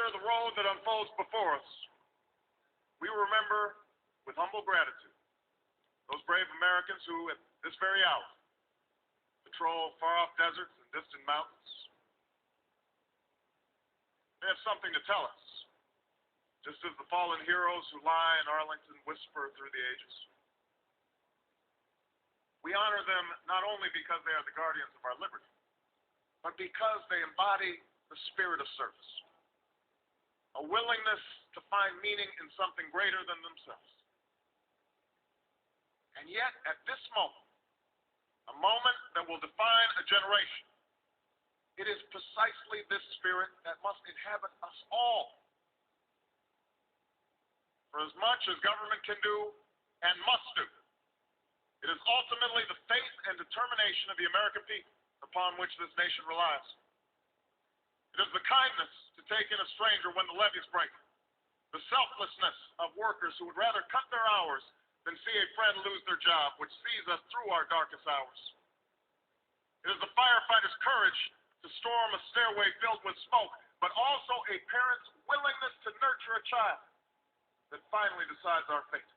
consider the road that unfolds before us, we remember with humble gratitude those brave Americans who, at this very hour, patrol far-off deserts and distant mountains. They have something to tell us, just as the fallen heroes who lie in Arlington whisper through the ages. We honor them not only because they are the guardians of our liberty, but because they embody the spirit of service, a willingness to find meaning in something greater than themselves. And yet, at this moment, a moment that will define a generation, it is precisely this spirit that must inhabit us all. For as much as government can do and must do, it is ultimately the faith and determination of the American people upon which this nation relies. It is the kindness to take in a stranger when the levees break, the selflessness of workers who would rather cut their hours than see a friend lose their job, which sees us through our darkest hours. It is the firefighter's courage to storm a stairway filled with smoke, but also a parent's willingness to nurture a child that finally decides our fate.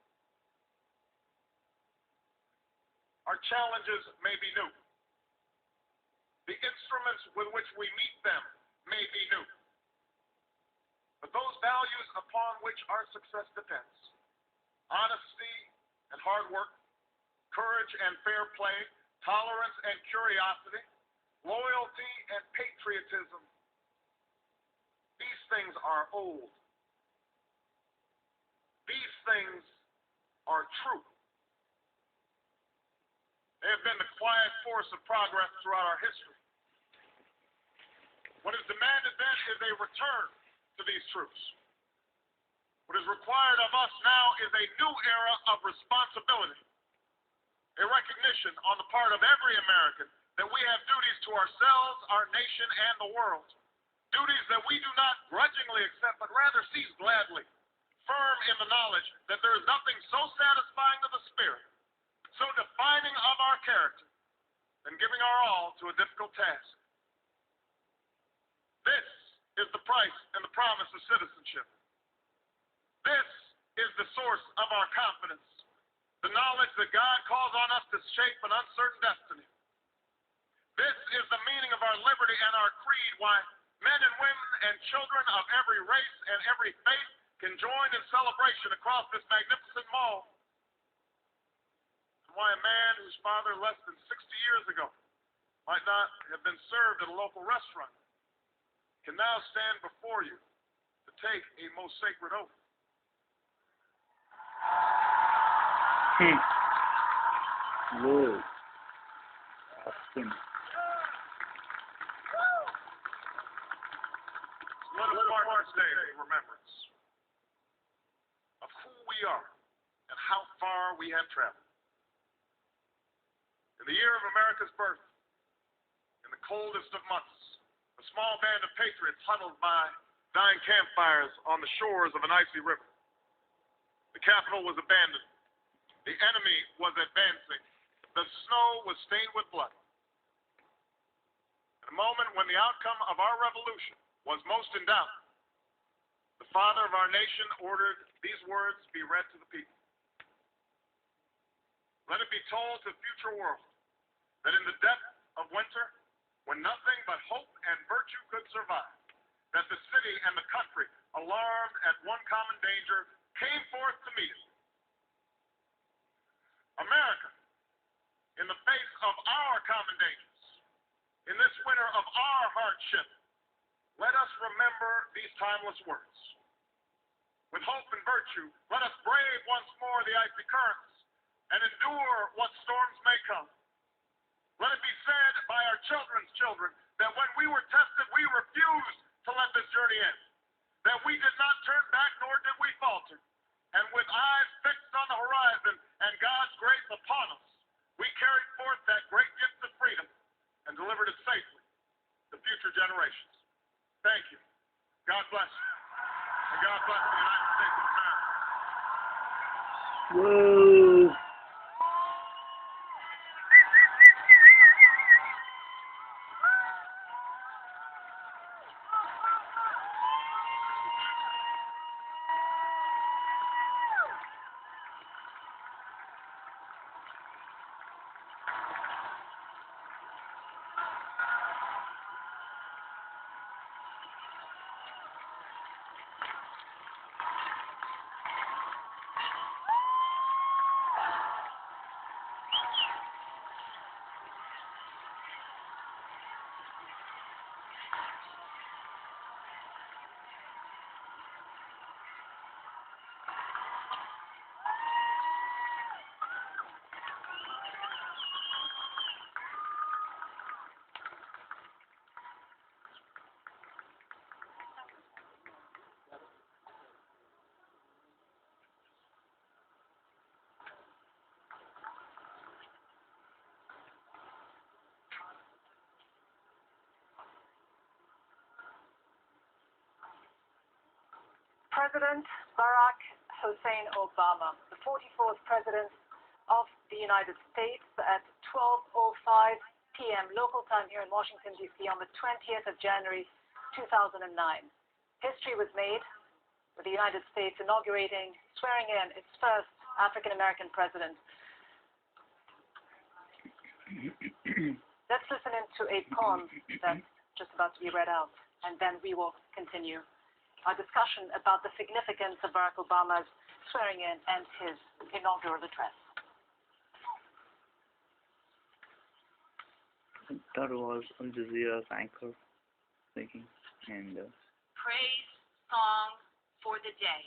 Our challenges may be new. The instruments with which we meet them may be new. But those values upon which our success depends, honesty and hard work, courage and fair play, tolerance and curiosity, loyalty and patriotism, these things are old. These things are true. They have been the quiet force of progress throughout our history. What is demanded then is a return to these truths. What is required of us now is a new era of responsibility, a recognition on the part of every American that we have duties to ourselves, our nation, and the world. Duties that we do not grudgingly accept, but rather seize gladly, firm in the knowledge that there is nothing so satisfying to the spirit, so defining of our character, than giving our all to a difficult task. This is the price and the promise of citizenship. This is the source of our confidence, the knowledge that God calls on us to shape an uncertain destiny. This is the meaning of our liberty and our creed, why men and women and children of every race and every faith can join in celebration across this magnificent mall. And why a man whose father less than 60 years ago might not have been served at a local restaurant can now stand before you to take a most sacred oath. Lord. HUSSAIN. Let us mark this day in remembrance of who we are and how far we have traveled. In the year of America's birth, in the coldest of months, a small band of patriots huddled by dying campfires on the shores of an icy river. The capital was abandoned. The enemy was advancing. The snow was stained with blood. At a moment when the outcome of our revolution was most in doubt, the father of our nation ordered these words be read to the people. Let it be told to the future world that in the depth of winter, when nothing but hope and virtue could survive, that the city and the country, alarmed at one common danger, came forth to meet it. America, in the face of our common dangers, in this winter of our hardship, let us remember these timeless words. With hope and virtue, let us brave once more the icy currents and endure what storms may come. Let it be said by our children's children that when we were tested, we refused to let this journey end, that we did not turn back nor did we falter. And with eyes fixed on the horizon and God's grace upon us, we carried forth that great gift of freedom and delivered it safely to future generations. Thank you. God bless you. And God bless the United States of America. Whoa. President Barack Hussein Obama, the 44th President of the United States, at 12:05 p.m. local time here in Washington, D.C. on the 20th of January, 2009. History was made with the United States inaugurating, swearing in its first African-American president. Let's listen into a poem that's just about to be read out, and then we will continue our discussion about the significance of Barack Obama's swearing in and his inaugural address. That was Al Jazeera's anchor speaking, and Praise song for the day.